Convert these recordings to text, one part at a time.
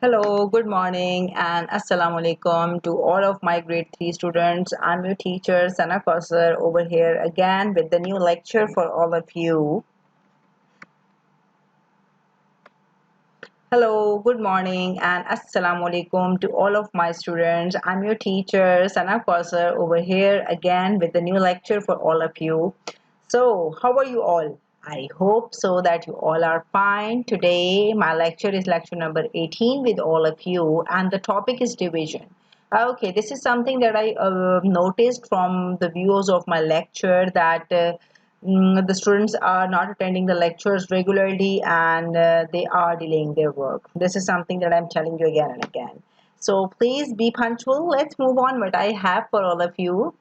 Hello, good morning, and Assalamu alaikum to all of my grade 3 students. I'm your teacher, Sana Kausar, over here again with the new lecture for all of you. Hello, good morning, and Assalamu alaikum to all of my students. I'm your teacher, Sana Kausar, over here again with the new lecture for all of you. So, how are you all? I hope so that you all are fine. Today, my lecture is lecture number 18 with all of you, and the topic is division. Okay, this is something that I noticed from the views of my lecture that the students are not attending the lectures regularly and they are delaying their work. This is something that I'm telling you again and again. So please be punctual. Let's move on what I have for all of you.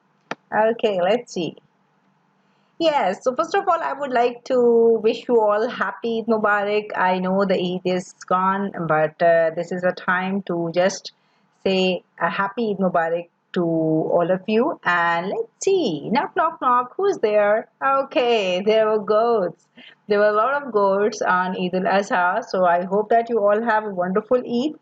Okay, let's see. Yes, so first of all, I would like to wish you all happy Eid Mubarak. I know the Eid is gone, but this is a time to just say a happy Eid Mubarak to all of you. And let's see, knock, knock, knock, who's there? Okay, there were goats. There were a lot of goats on Eid al-Azha, so I hope that you all have a wonderful Eid.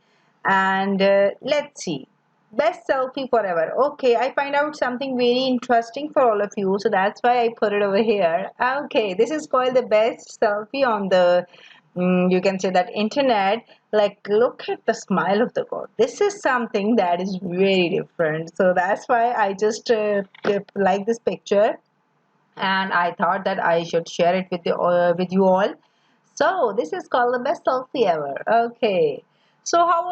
And let's see. Best selfie forever. Okay, I find out something very interesting for all of you, so that's why I put it over here. Okay, this is called the best selfie on the, you can say that internet. Like, look at the smile of the god. This is something that is very different. So that's why I just like this picture, and I thought that I should share it with you all. So this is called the best selfie ever. Okay. So how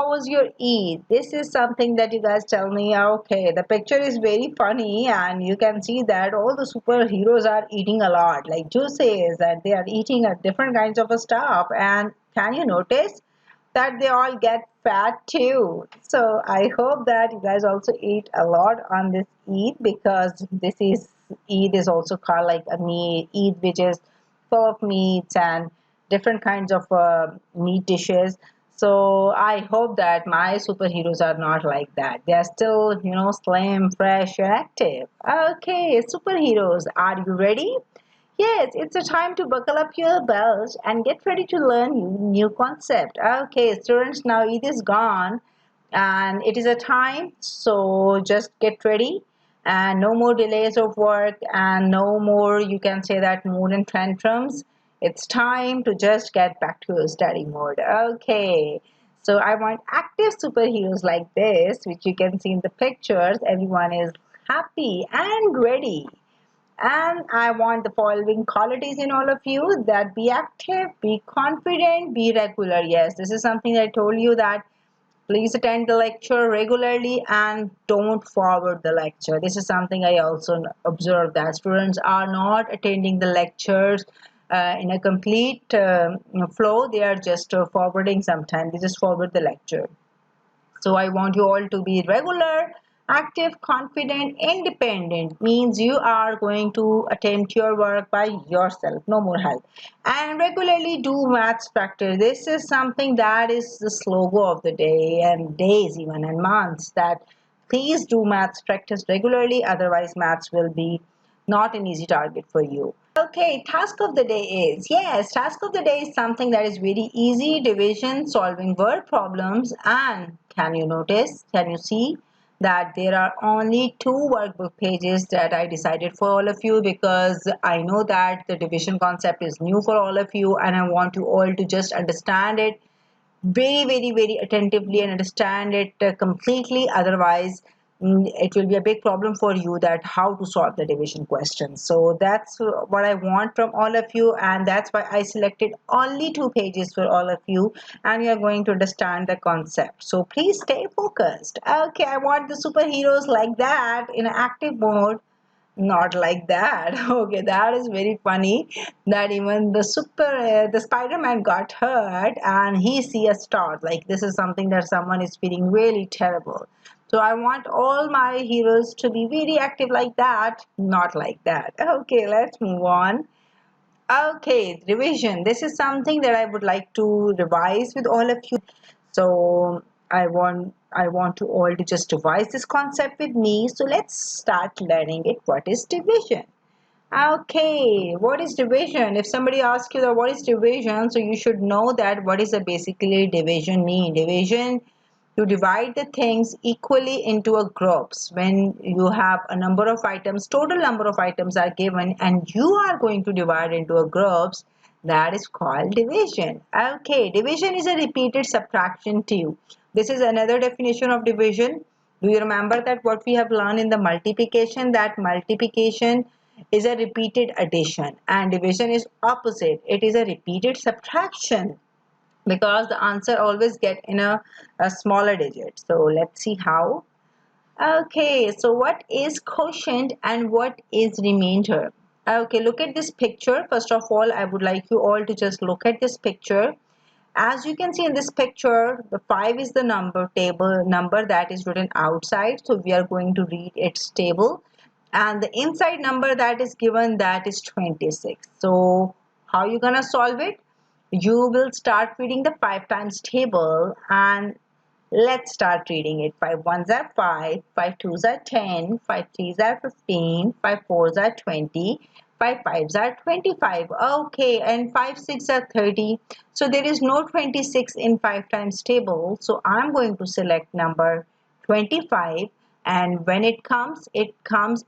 was your Eid? This is something that you guys tell me. Okay, the picture is very funny, and you can see that all the superheroes are eating a lot, like juices, and they are eating a different kinds of stuff. And can you notice that they all get fat too? So I hope that you guys also eat a lot on this Eid, because this is Eid is also called like a meat Eid, which is full of meats and different kinds of meat dishes. So I hope that my superheroes are not like that. They are still, slim, fresh, and active. Okay, superheroes, are you ready? Yes, it's a time to buckle up your belts and get ready to learn new concept. Okay, students, now it is gone and it is a time, so just get ready, and no more delays of work and no more, you can say that, mood and tantrums. It's time to just get back to your study mode. Okay, so I want active superheroes like this, which you can see in the pictures. Everyone is happy and ready, and I want the following qualities in all of you: that be active, be confident, be regular. Yes, this is something I told you, that please attend the lecture regularly and don't forward the lecture. This is something I also observed, that students are not attending the lectures in a complete flow. They are just forwarding sometimes. They just forward the lecture. So I want you all to be regular, active, confident, independent. Means you are going to attempt your work by yourself, no more help. And regularly do maths practice. This is something that is the slogan of the day, and days even, and months, that please do maths practice regularly, otherwise maths will be not an easy target for you. Okay, task of the day is, yes, task of the day is something that is very easy: division, solving word problems. And can you notice, can you see that there are only two workbook pages that I decided for all of you, because I know that the division concept is new for all of you, and I want you all to just understand it very, very, very attentively and understand it completely. Otherwise, it will be a big problem for you, that how to solve the division question. So that's what I want from all of you, and that's why I selected only two pages for all of you, and you are going to understand the concept. So please stay focused. Okay, I want the superheroes like that in active mode, not like that. Okay, that is very funny, that even the Spider-Man got hurt and he see a star. Like, this is something that someone is feeling really terrible. So I want all my heroes to be very active like that, not like that. Okay, let's move on. Okay, revision. This is something that I would like to revise with all of you. So I want to all to just revise this concept with me. So let's start learning it. What is division? Okay, what is division? If somebody asks you that what is division, so you should know that what is a basically division mean. Division, you divide the things equally into a groups. When you have a number of items, total number of items are given and you are going to divide into a groups, that is called division. Okay, division is a repeated subtraction too. This is another definition of division. Do you remember that what we have learned in the multiplication, that multiplication is a repeated addition and division is opposite. It is a repeated subtraction because the answer always get in a smaller digit. So let's see how. Okay, so what is quotient and what is remainder? Okay, look at this picture. First of all, I would like you all to just look at this picture. As you can see in this picture, the 5 is the number table number that is written outside. So we are going to read its table. And the inside number that is given, that is 26. So how you gonna solve it? You will start reading the 5 times table and let's start reading it. 5 ones are 5, 5 twos are 10, 5 threes are 15, 5 fours are 20, 5 fives are 25. Okay, and 5 6 are 30. So there is no 26 in 5 times table. So I'm going to select number 25, and when it comes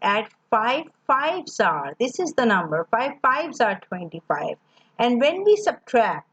at 5 fives are. This is the number. 5 fives are 25. And when we subtract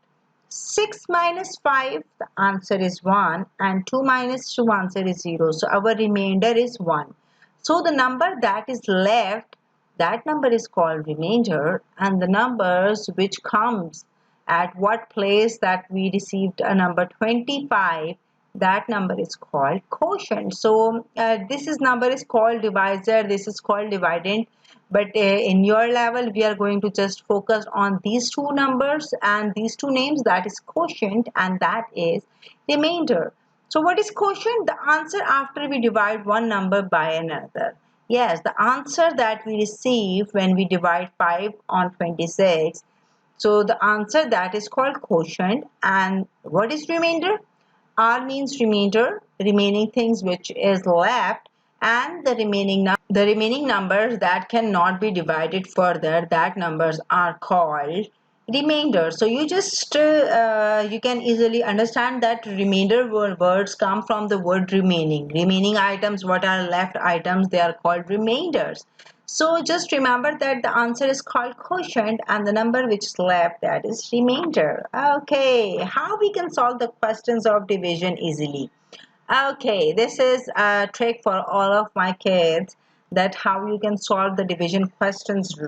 6 minus 5, the answer is 1, and 2 minus 2, answer is 0. So our remainder is 1. So the number that is left, that number is called remainder, and the numbers which comes at what place that we received a number 25, that number is called quotient. So this is number is called divisor, this is called dividend, but in your level we are going to just focus on these two numbers and these two names, that is quotient and that is remainder. So what is quotient? The answer after we divide one number by another. Yes, the answer that we receive when we divide 5 on 26. So the answer that is called quotient. And what is remainder? R means remainder, remaining things which is left, and the remaining numbers that cannot be divided further, that numbers are called remainder. So you just you can easily understand that remainder words come from the word remaining. Remaining items, what are left items, they are called remainders. So just remember that the answer is called quotient and the number which is left, that is remainder. Okay, how we can solve the questions of division easily? Okay, this is a trick for all of my kids, that how you can solve the division questions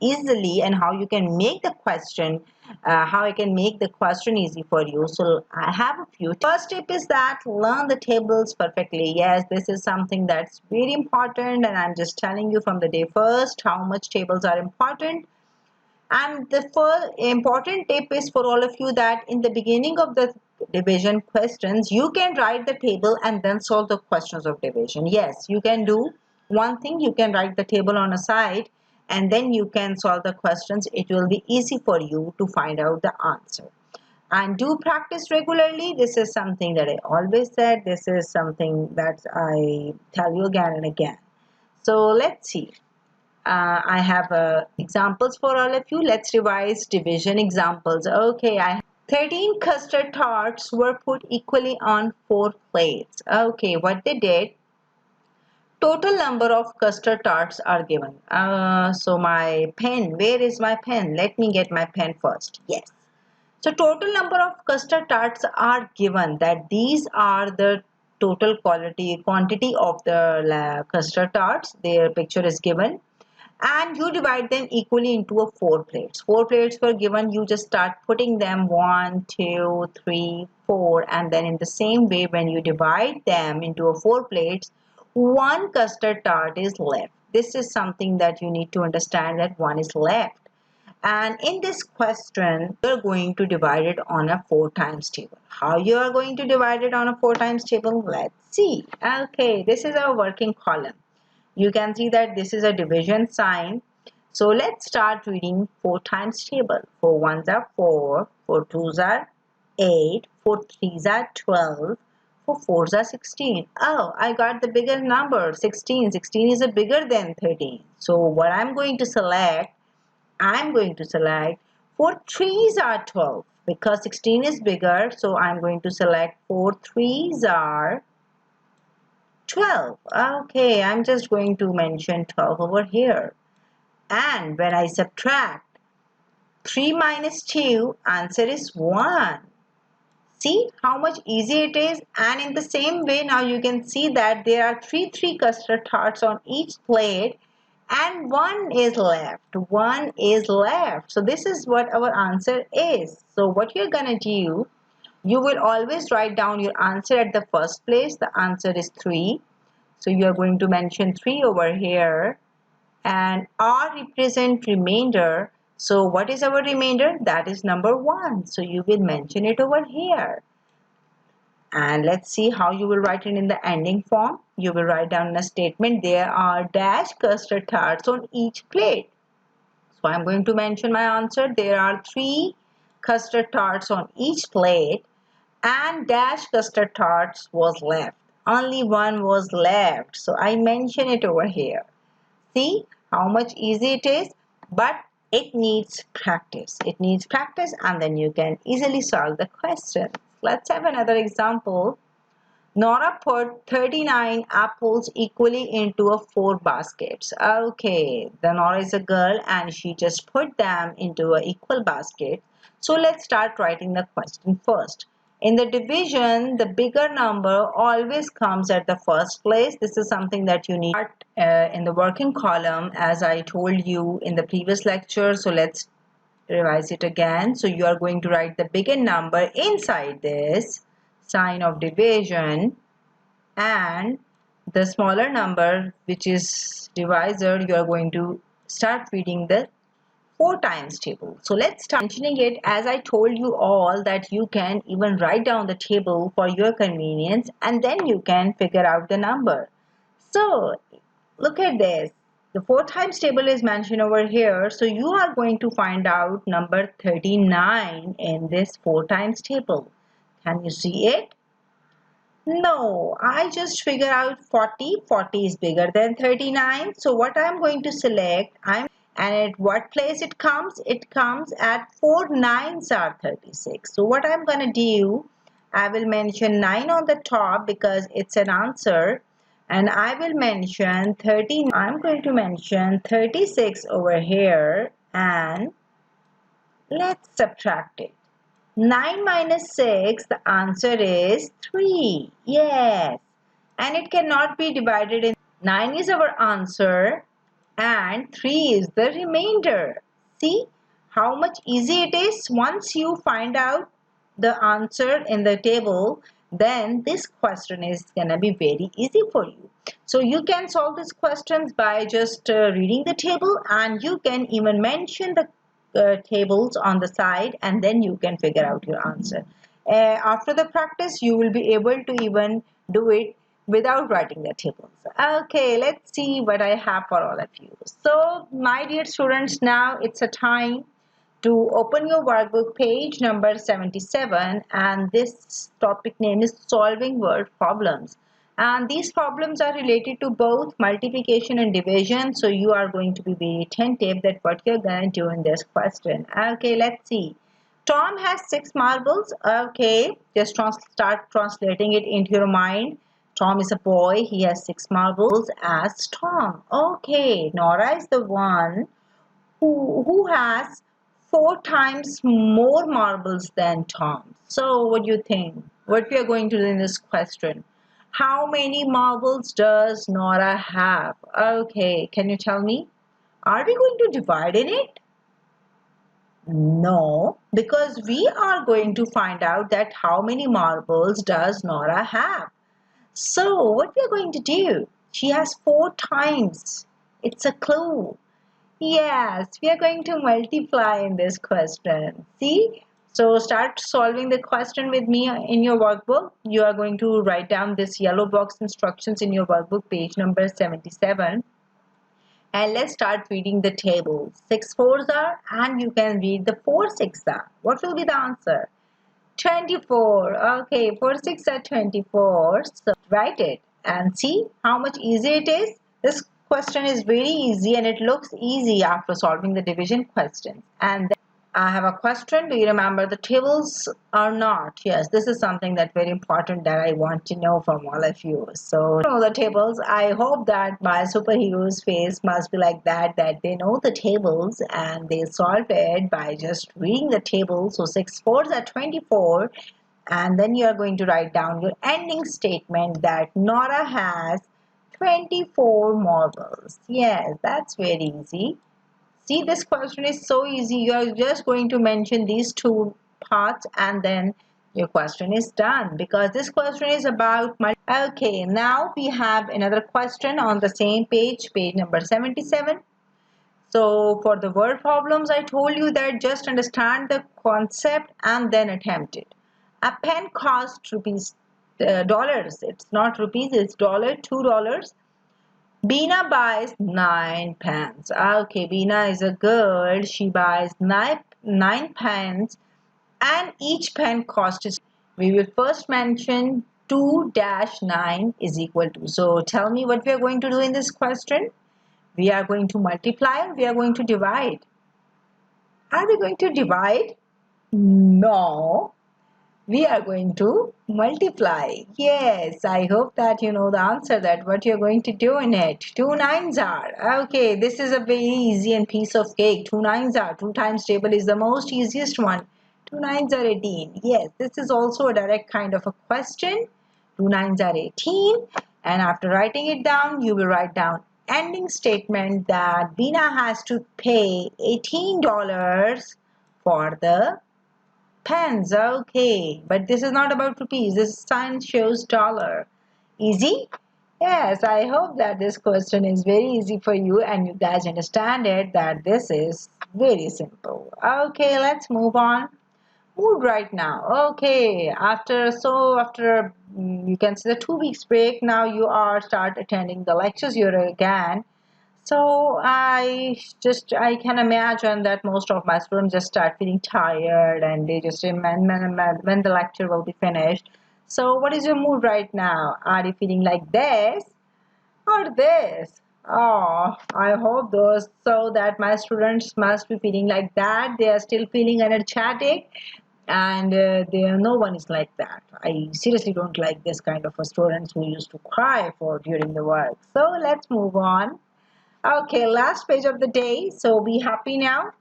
easily and how you can make the question, how I can make the question easy for you. So I have a few. First tip is that learn the tables perfectly. Yes, this is something that's very important and I'm just telling you from the day first how much tables are important. And the first important tip is for all of you that in the beginning of the division questions, you can write the table and then solve the questions of division. Yes, you can do one thing, you can write the table on a side and then you can solve the questions. It will be easy for you to find out the answer. And do practice regularly. This is something that I always said. This is something that I tell you again and again. So let's see. I have examples for all of you. Let's revise division examples. Okay, I have 13 custard tarts were put equally on 4 plates. Okay, what they did, total number of custard tarts are given. So my pen, where is my pen? Let me get my pen first. Yes. So total number of custard tarts are given, that these are the total quantity of the custard tarts. Their picture is given and you divide them equally into a 4 plates. 4 plates were given, you just start putting them 1 2 3 4, and then in the same way when you divide them into a 4 plates, one custard tart is left. This is something that you need to understand, that one is left. And in this question you're going to divide it on a 4 times table. How you are going to divide it on a 4 times table? Let's see. Okay, this is our working column. You can see that this is a division sign. So let's start reading 4 times table. 4 ones are 4, 4 twos are 8, 4 threes are 12, 4 fours are 16. Oh, I got the bigger number, 16. 16 is a bigger than 13. So what I'm going to select, 4 threes are 12 because 16 is bigger. So I'm going to select 4 threes are 12. Okay, I'm just going to mention 12 over here. And when I subtract 3 minus 2, answer is 1. See how much easy it is. And in the same way, now you can see that there are three custard tarts on each plate and one is left. One is left. So this is what our answer is. So what you're gonna do, you will always write down your answer at the first place. The answer is 3. So you are going to mention 3 over here. And R represent remainder. So what is our remainder? That is number 1. So you will mention it over here. And let's see how you will write it in the ending form. You will write down a statement. There are dash custard tarts on each plate. So I'm going to mention my answer. There are 3 custard tarts on each plate and dash custard tarts was left. Only one was left. So I mention it over here. See how much easy it is, but it needs practice. It needs practice and then you can easily solve the question. Let's have another example. Nora put 39 apples equally into 4 baskets. Okay, the Nora is a girl and she just put them into an equal basket. So let's start writing the question first. In the division, the bigger number always comes at the first place. This is something that you need in the working column, as I told you in the previous lecture. So let's revise it again. So you are going to write the bigger number inside this sign of division, and the smaller number, which is divisor, you are going to start reading the 4 times table. So let's start mentioning it. As I told you all that you can even write down the table for your convenience and then you can figure out the number. So look at this. The 4 times table is mentioned over here. So you are going to find out number 39 in this 4 times table. Can you see it? No, I just figure out 40. 40 is bigger than 39. So what I'm going to select, and at what place it comes? It comes at 4 nines are 36. So what I'm going to do, I will mention 9 on the top because it's an answer. And I will mention 39. I'm going to mention 36 over here and let's subtract it. 9 minus 6, the answer is 3. Yes. And it cannot be divided in. 9 is our answer and 3 is the remainder. See how much easy it is. Once you find out the answer in the table, then this question is gonna be very easy for you. So you can solve these questions by just reading the table, and you can even mention the tables on the side and then you can figure out your answer. After the practice, you will be able to even do it without writing the tables. Okay, let's see what I have for all of you. So my dear students, now it's a time to open your workbook page number 77, and this topic name is solving word problems. And these problems are related to both multiplication and division. So you are going to be very attentive that what you're going to do in this question. Okay, let's see. Tom has 6 marbles. Okay, just start translating it into your mind. Tom is a boy. He has 6 marbles as Tom. Okay, Nora is the one who has 4 times more marbles than Tom. So what do you think? What we are going to do in this question? How many marbles does Nora have? Okay, can you tell me? Are we going to divide in it? No, because we are going to find out that how many marbles does Nora have. So what we are going to do? She has 4 times. It's a clue. Yes, we are going to multiply in this question. See? So start solving the question with me in your workbook. You are going to write down this yellow box instructions in your workbook page number 77. And let's start reading the table. 6 fours are, and you can read the 4 6 are. What will be the answer? 24. Okay, 4 6 are 24. So write it and see how much easy it is. This question is very easy and it looks easy after solving the division questions. And I have a question. Do you remember the tables or not? Yes, this is something that very important that I want to know from all of you. So, know the tables. I hope that my superhero's face must be like that, that they know the tables and they solve it by just reading the table. So, 6 fours are 24. And then you are going to write down your ending statement that Nora has 24 marbles. Yes, that's very easy. See, this question is so easy. You are just going to mention these two parts and then your question is done, because this question is about okay, now we have another question on the same page, page number 77. So for the word problems, I told you that just understand the concept and then attempt it. A pen costs rupees, dollars. It's not rupees, it's dollar, $2. Beena buys 9 pens. Okay, Beena is a girl. She buys nine pens, and each pen costs. We will first mention 2-9 is equal to. So tell me what we are going to do in this question. We are going to multiply or we are going to divide. Are we going to divide? No. We are going to multiply. Yes, I hope that you know the answer, that what you're going to do in it. 2 nines are. Okay, this is a very easy and piece of cake. 2 nines are. 2 times table is the most easiest one. 2 nines are 18. Yes, this is also a direct kind of a question. 2 nines are 18. And after writing it down, you will write down ending statement that Beena has to pay $18 for the pens. Okay, but this is not about rupees. This sign shows dollar. Easy? Yes, I hope that this question is very easy for you and you guys understand it, that this is very simple. Okay, let's move on. Mood right now. Okay, after you can see the 2 weeks break, now you are start attending the lectures here again. So I can imagine that most of my students just start feeling tired and they just when the lecture will be finished. So what is your mood right now? Are you feeling like this or this? Oh, I hope those, so that my students must be feeling like that. They are still feeling energetic, and no one is like that. I seriously don't like this kind of a students who used to cry for during the work. So let's move on. Okay, last page of the day. So be happy now.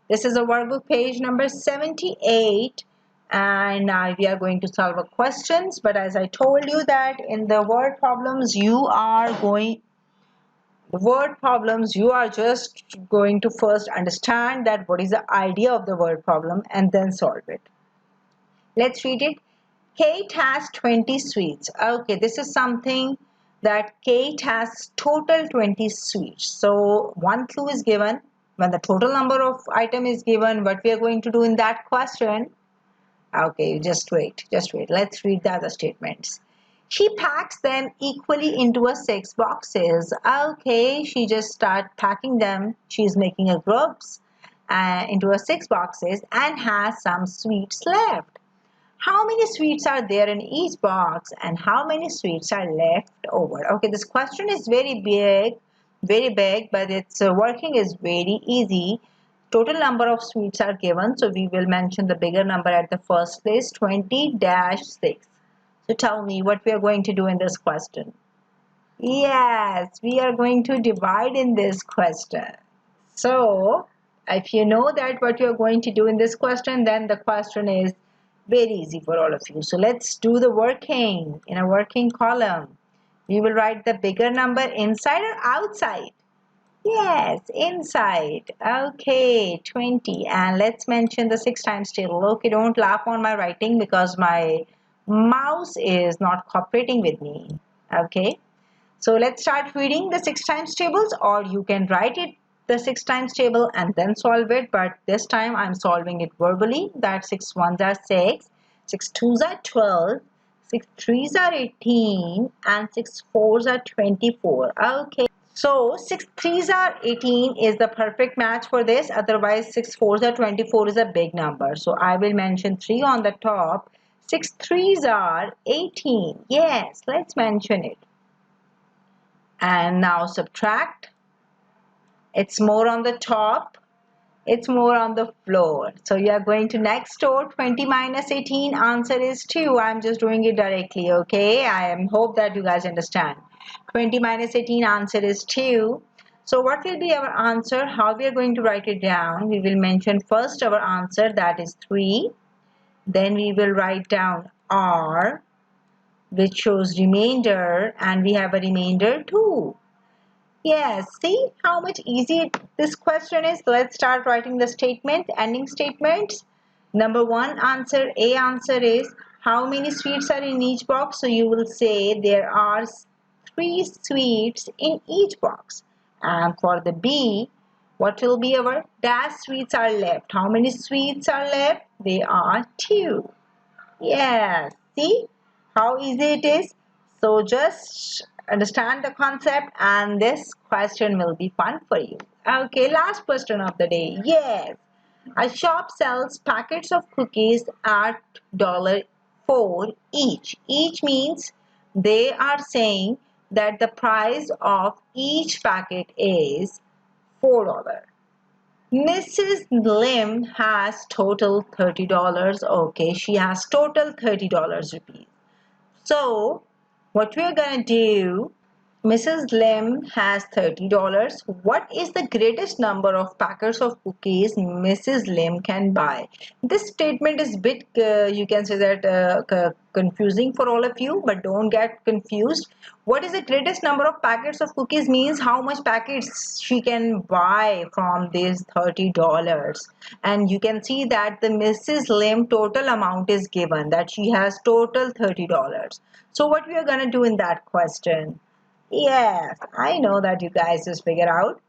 This is a workbook page number 78, and we are going to solve a questions. But as I told you that in the word problems, you are just going to first understand that what is the idea of the word problem and then solve it. Let's read it. Kate has 20 sweets. Okay, this is something that Kate has total 20 sweets. So one clue is given. When the total number of item is given, what we are going to do in that question? Okay, just wait. Let's read the other statements. She packs them equally into a 6 boxes. Okay, she just start packing them. She's making a groups into a 6 boxes and has some sweets left. How many sweets are there in each box and how many sweets are left over? Okay, this question is very big, but its working is very easy. Total number of sweets are given, so we will mention the bigger number at the first place, 20-6. So tell me what we are going to do in this question. Yes, we are going to divide in this question. So if you know that what you are going to do in this question, then the question is very easy for all of you. So let's do the working in a working column. We will write the bigger number inside or outside. Yes, inside. Okay, 20. And let's mention the 6 times table. Okay, don't laugh on my writing because my mouse is not cooperating with me. Okay, so let's start reading the 6 times tables, or you can write it the 6 times table and then solve it, but this time I'm solving it verbally. That 6 ones are 6, 6 twos are 12, 6 threes are 18, and 6 fours are 24. Okay, so 6 threes are 18 is the perfect match for this. Otherwise 6 fours are 24 is a big number. So I will mention 3 on the top. 6 threes are 18. Yes, let's mention it. And now subtract. It's more on the top. It's more on the floor. So you are going to next door. 20 minus 18. Answer is 2. I'm just doing it directly. Okay. Hope that you guys understand. 20 minus 18. Answer is 2. So what will be our answer? How we are going to write it down? We will mention first our answer, that is 3. Then we will write down R, which shows remainder, and we have a remainder 2. Yes, see how much easy this question is. Let's start writing the statement, ending statements. Number one answer, A answer is how many sweets are in each box? So you will say there are 3 sweets in each box. And for the B, what will be our dash sweets are left? How many sweets are left? They are 2. Yes, see how easy it is. So just understand the concept and this question will be fun for you. Okay, last question of the day. Yes, a shop sells packets of cookies at $4 each. Each means they are saying that the price of each packet is $4. Mrs. Lim has total $30. Okay, she has total $30 rupees. So, what we are gonna do, Mrs. Lim has $30. What is the greatest number of packets of cookies Mrs. Lim can buy? This statement is bit, you can say that confusing for all of you, but don't get confused. What is the greatest number of packets of cookies means how much packets she can buy from these $30. And you can see that the Mrs. Lim total amount is given, that she has total $30. So what we are going to do in that question? Yes, I know that you guys just figure out.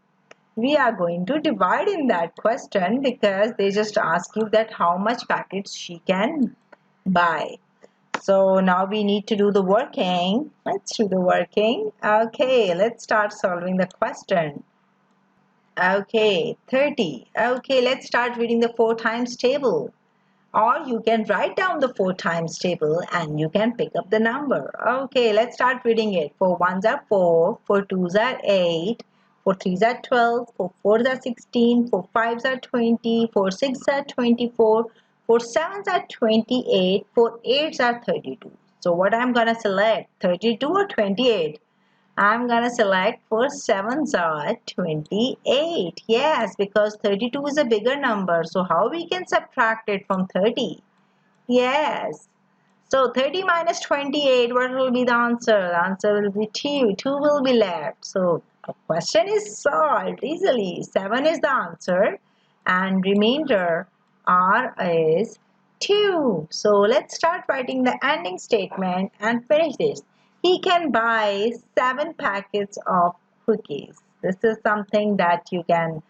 We are going to divide in that question because they just ask you that how much packets she can buy. So now we need to do the working. Let's do the working. Okay, let's start solving the question. Okay, 30. Okay, let's start reading the 4 times table. Or you can write down the 4 times table and you can pick up the number. Okay, let's start reading it. 4 ones are 4, 4 twos are 8, 4 threes are 12, 4 fours are 16, 4 fives are 20, 4 sixes are 24, 4 sevens are 28, 4 eights are 32. So what I'm gonna select, 32 or 28? I'm gonna select for 7s are 28. Yes, because 32 is a bigger number. So how we can subtract it from 30? Yes. So 30 minus 28, what will be the answer? The answer will be 2. 2 will be left. So the question is solved easily. 7 is the answer and remainder R is 2. So let's start writing the ending statement and finish this. He can buy 7 packets of cookies. This is something that you can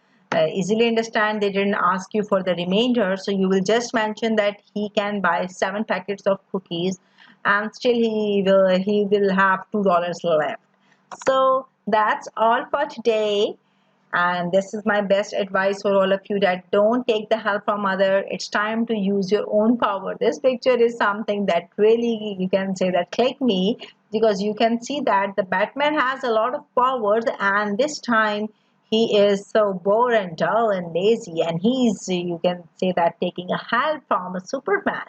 easily understand. They didn't ask you for the remainder, so you will just mention that he can buy 7 packets of cookies and still he will have $2 left. So that's all for today, and this is my best advice for all of you, that don't take the help from other. It's time to use your own power. This picture is something that really, you can say that clicked me, because you can see that the Batman has a lot of powers and this time he is so bored and dull and lazy, and he's, you can say that, taking a help from a Superman.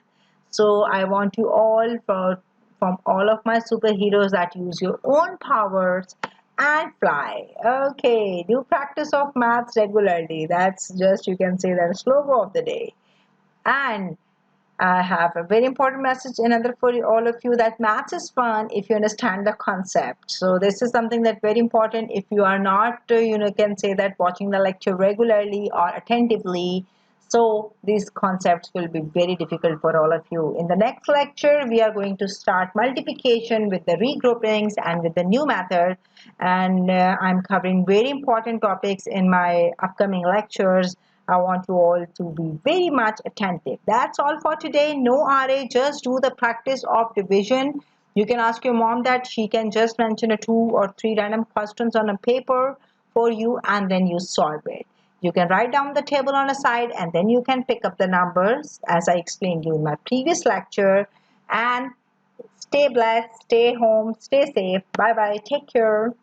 So I want you all, from all of my superheroes, that use your own powers and fly. Okay, do practice of maths regularly. That's just, you can say that, slogan of the day. And I have a very important message, another for all of you, that maths is fun if you understand the concept. So this is something that very important. If you are not, can say that, watching the lecture regularly or attentively, so these concepts will be very difficult for all of you. In the next lecture, we are going to start multiplication with the regroupings and with the new method. And I'm covering very important topics in my upcoming lectures. I want you all to be very much attentive. That's all for today. No RA, just do the practice of division. You can ask your mom that she can just mention a 2 or 3 random questions on a paper for you, and then you solve it. You can write down the table on a side and then you can pick up the numbers as I explained you in my previous lecture. And stay blessed, stay home, stay safe. Bye bye. Take care.